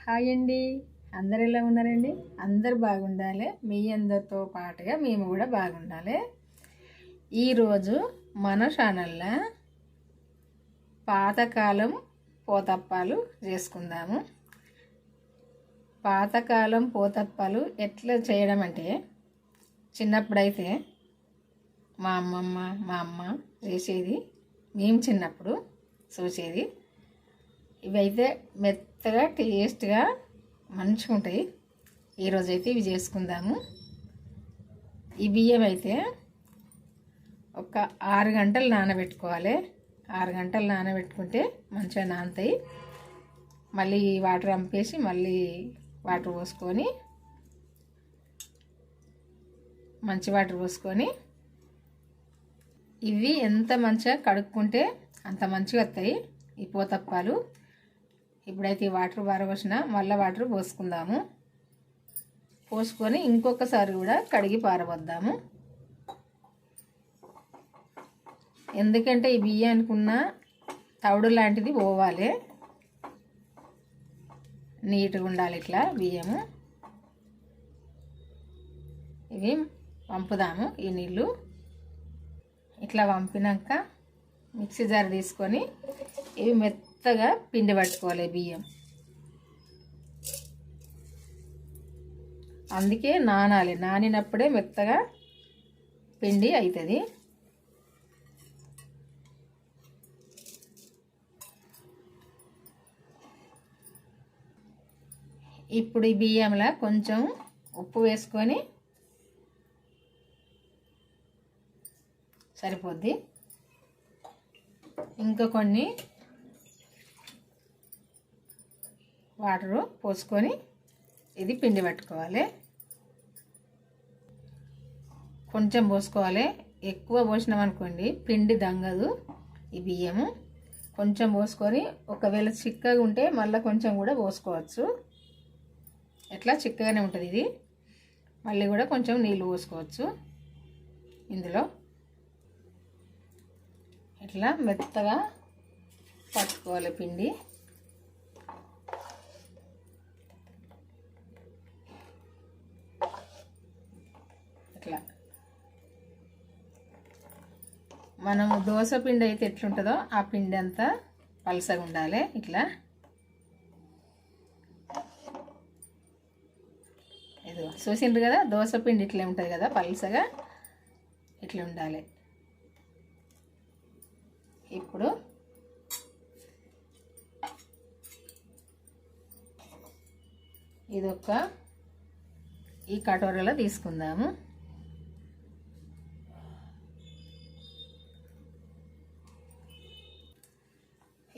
Hi అండి. అందరు ఎలా ఉన్నారండి? అందరు బాగుండాలి. మీ అందరితో పాటుగా మేము కూడా బాగుండాలి. ఈరోజు మన ఛానల్లో పాతకాలం పోతప్పాలు చేసుకుందాము. పాతకాలం పోతప్పాలు ఎట్లా చేయడం అంటే, చిన్నప్పుడైతే మా అమ్మమ్మ మా అమ్మ చేసేది, మేము చిన్నప్పుడు చూసేది. ఇవైతే మెత్తగా టేస్ట్గా మంచిగా ఉంటాయి. ఈరోజైతే ఇవి చేసుకుందాము. ఈ బియ్యం అయితే ఒక 6 గంటలు నానబెట్టుకోవాలి. 6 గంటలు నానబెట్టుకుంటే మంచిగా నానతాయి. మళ్ళీ వాటర్ అంపేసి మళ్ళీ వాటర్ పోసుకొని, మంచి వాటర్ పోసుకొని ఇవి ఎంత మంచిగా కడుక్కుంటే అంత మంచిగా వస్తాయి ఈ పోతప్పాలు. ఇప్పుడైతే ఈ వాటర్ పారబోసిన మళ్ళీ వాటర్ పోసుకుందాము. పోసుకొని ఇంకొకసారి కూడా కడిగి పారబోద్దాము. ఎందుకంటే ఈ బియ్యానికి ఉన్న తవుడు లాంటిది పోవాలి, నీట్గా ఉండాలి. ఇట్లా బియ్యము ఇవి వంపుదాము. ఈ నీళ్ళు ఇట్లా వంపినాక మిక్సీ జార్ తీసుకొని ఇవి మెత్తగా పిండి పట్టుకోవాలి బియ్యం. అందుకే నానాలి, నానినప్పుడే మెత్తగా పిండి అవుతుంది. ఇప్పుడు ఈ బియ్యంలో కొంచెం ఉప్పు వేసుకొని సరిపోద్ది. ఇంకా కొన్ని వాటరు పోసుకొని ఇది పిండి పట్టుకోవాలి. కొంచెం పోసుకోవాలి, ఎక్కువ పోసినాం అనుకోండి పిండి దంగదు. ఈ బియ్యము కొంచెం పోసుకొని, ఒకవేళ చిక్కగా ఉంటే మళ్ళీ కొంచెం కూడా పోసుకోవచ్చు. ఎట్లా చిక్కగానే ఉంటుంది ఇది. మళ్ళీ కూడా కొంచెం నీళ్ళు పోసుకోవచ్చు. ఇందులో ఇట్లా మెత్తగా పట్టుకోవాలి పిండి. ఇట్లా మనము దోశ పిండి అయితే ఎట్లుంటుందో ఆ పిండి అంతా పలసగా ఉండాలి. ఇట్లా ఇది చూసిండ్రు కదా, దోశ పిండి ఇట్లా ఉంటుంది కదా, పలసగా ఇట్లా ఉండాలి. ఇప్పుడు ఇదొక ఈ కటోరలో తీసుకుందాము.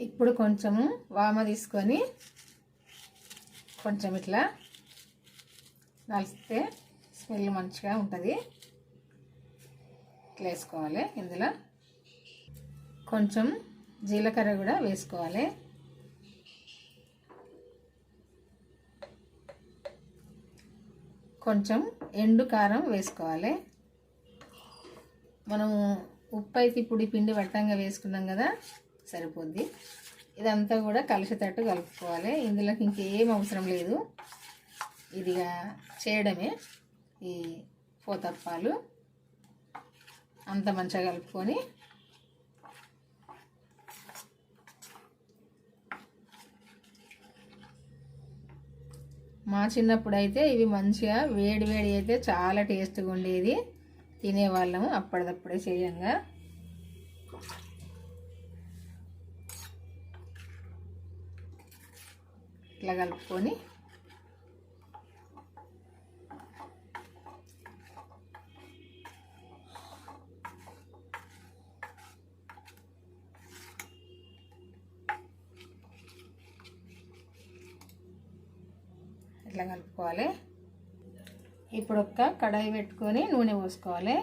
ఇప్పుడు కొంచెము వామ తీసుకొని కొంచెం ఇట్లా నలిస్తే స్మెల్ మంచిగా ఉంటుంది. ఇట్లా వేసుకోవాలి. ఇందులో కొంచెం జీలకర్ర కూడా వేసుకోవాలి. కొంచెం ఎండు కారం వేసుకోవాలి. మనము ఉప్పు అయితే ఇప్పుడు ఈ పిండి వట్టంగా వేసుకున్నాం కదా, సరిపోద్ది. ఇదంతా కూడా కలిసేటట్టు కలుపుకోవాలి. ఇందులోకి ఇంకేం అవసరం లేదు, ఇదిగా చేయడమే ఈ పోతప్పాలు. అంత మంచిగా కలుపుకొని మా చిన్నప్పుడు అయితే ఇవి మంచిగా వేడి వేడి అయితే చాలా టేస్ట్గా ఉండేది, తినేవాళ్ళము అప్పటిదప్పుడే చేయంగా. ఇట్లా కలుపుకొని ఇట్లా కలుపుకోవాలి. ఇప్పుడు ఒక కడాయి పెట్టుకొని నూనె పోసుకోవాలి.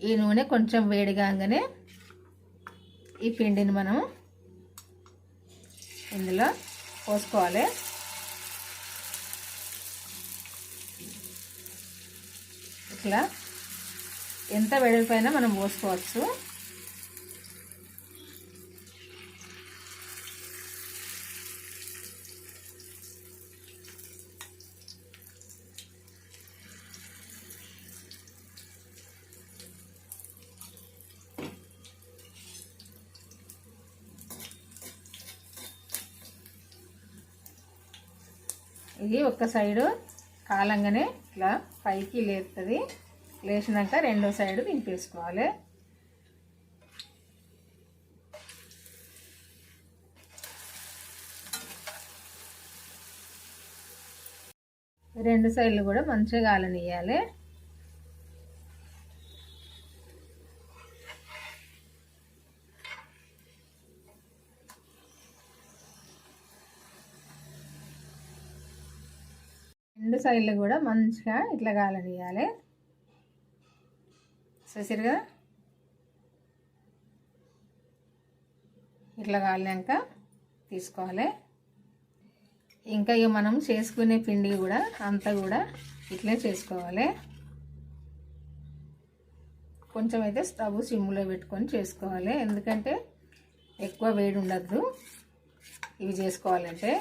ఈ నూనె కొంచెం వేడిగానే ఈ పిండిని మనం ఇందులో పోసుకోవాలి. ఇట్లా ఎంత వెడల్పైన మనం పోసుకోవచ్చు. ఇది ఒక్క సైడు కాలంగానే ఇట్లా పైకి లేస్తుంది. లేచినాక రెండో సైడు దింపేసుకోవాలి. రెండు సైడ్లు కూడా మంచిగా కాలనియాలి. రెండు సైడ్లు కూడా మంచిగా ఇట్లా కాలనియాలి. చూసిరుగా ఇట్లా కాలినాక తీసుకోవాలి. ఇంకా ఇక మనం చేసుకునే పిండి కూడా అంతా కూడా ఇట్లే చేసుకోవాలి. కొంచెం అయితే స్టవ్ సిమ్లో పెట్టుకొని చేసుకోవాలి, ఎందుకంటే ఎక్కువ వేడి ఉండద్దు ఇవి చేసుకోవాలంటే.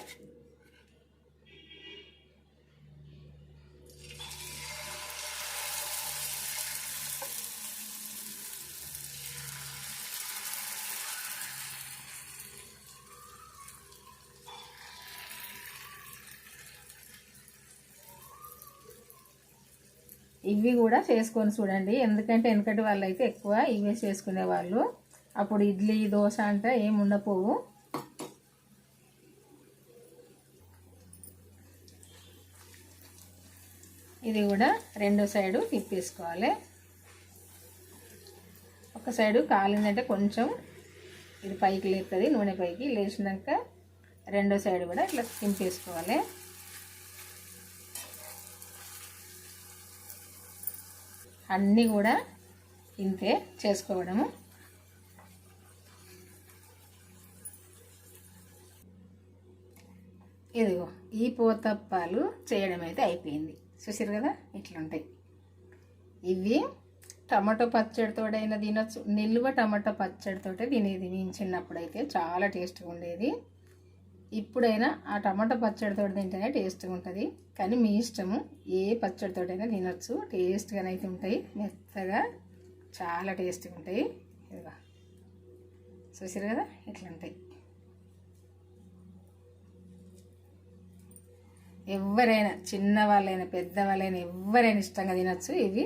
ఇవి కూడా చేసుకొని చూడండి, ఎందుకంటే వెనకటి వాళ్ళు అయితే ఎక్కువ ఇవే చేసుకునేవాళ్ళు. అప్పుడు ఇడ్లీ దోశ అంటే ఏమి ఉండపోవు. ఇది కూడా రెండో సైడు తిప్పేసుకోవాలి. ఒక సైడు కాలిందంటే కొంచెం ఇది పైకి లేస్తుంది, నూనె పైకి లేచినాక రెండో సైడు కూడా ఇట్లా తింపేసుకోవాలి. అన్నీ కూడా ఇంతే చేసుకోవడము. ఇదిగో ఈ పోతప్పాలు చేయడం అయితే అయిపోయింది. చూసారు కదా ఇట్లుంటాయి. ఇవి టమాటో పచ్చడితోడైనా తినొచ్చు, నిల్వ టమాటో పచ్చడితోటే తినేది నేను చిన్నప్పుడైతే చాలా టేస్ట్గా ఉండేది. ఇప్పుడైనా ఆ టమాటో పచ్చడితో తింటేనే టేస్ట్గా ఉంటుంది, కానీ మీ ఇష్టము. ఏ పచ్చడితోటైనా తినొచ్చు, టేస్ట్గానే అయితే ఉంటాయి. మెత్తగా చాలా టేస్ట్గా ఉంటాయి. ఇదిగా చూసారు కదా ఇట్లా ఉంటాయి. ఎవరైనా చిన్నవాళ్ళైనా పెద్దవాళ్ళైనా ఎవరైనా ఇష్టంగా తినొచ్చు. ఇవి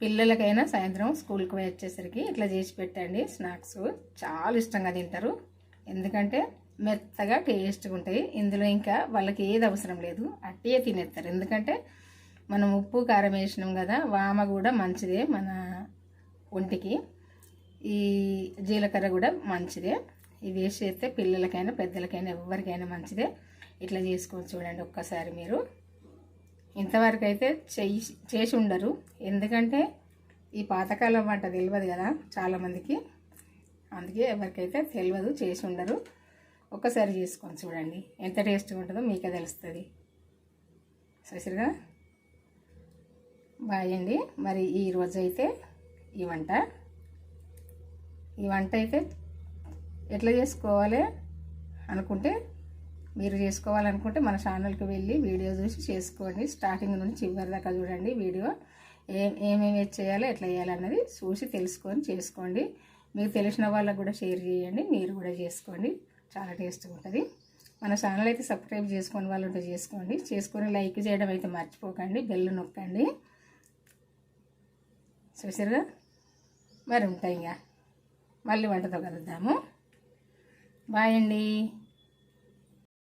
పిల్లలకైనా సాయంత్రం స్కూల్కి పోయి వచ్చేసరికి ఇట్లా చేసి పెట్టండి. స్నాక్స్ చాలా ఇష్టంగా తింటారు, ఎందుకంటే మెత్తగా టేస్ట్గా ఉంటాయి. ఇందులో ఇంకా వాళ్ళకి ఏది అవసరం లేదు, అట్టే తినేస్తారు. ఎందుకంటే మనం ఉప్పు కారం వేసినాం కదా, వామ కూడా మంచిదే మన ఒంటికి, ఈ జీలకర్ర కూడా మంచిదే. ఇవి వేసి చేస్తే పిల్లలకైనా పెద్దలకైనా ఎవరికైనా మంచిదే. ఇట్లా చేసుకొని చూడండి ఒక్కసారి మీరు. ఇంతవరకు అయితే చేసి ఉండరు, ఎందుకంటే ఈ పాతకాలం వంట తెలియదు కదా చాలామందికి, అందుకే ఎవరికైతే తెలియదు, చేసి ఉండరు. ఒక్కసారి చేసుకొని చూడండి, ఎంత టేస్ట్గా ఉంటుందో మీకే తెలుస్తుంది. చూసారుగా. బాయ్ అండి. మరి ఈరోజు అయితే ఈ వంట అయితే ఎట్లా చేసుకోవాలి అనుకుంటే, మీరు చేసుకోవాలనుకుంటే మన ఛానల్కి వెళ్ళి వీడియో చూసి చేసుకోండి. స్టార్టింగ్ నుంచి చివరి దాకా చూడండి వీడియో. ఏమేమి చేయాలో ఎట్లా చేయాలన్నది చూసి తెలుసుకొని చేసుకోండి. మీకు తెలిసిన వాళ్ళకు కూడా షేర్ చేయండి, మీరు కూడా చేసుకోండి, చాలా టేస్ట్గా ఉంటుంది. మన ఛానల్ అయితే సబ్స్క్రైబ్ చేసుకొని వాళ్ళు ఉంటే చేసుకోండి, చేసుకొని లైక్ చేయడం అయితే మర్చిపోకండి, బెల్ నొక్కండి. చూసారుగా. మరి ఉంటాయి, ఇంకా మళ్ళీ వంటతో కలుద్దాము. బాయ్ అండి.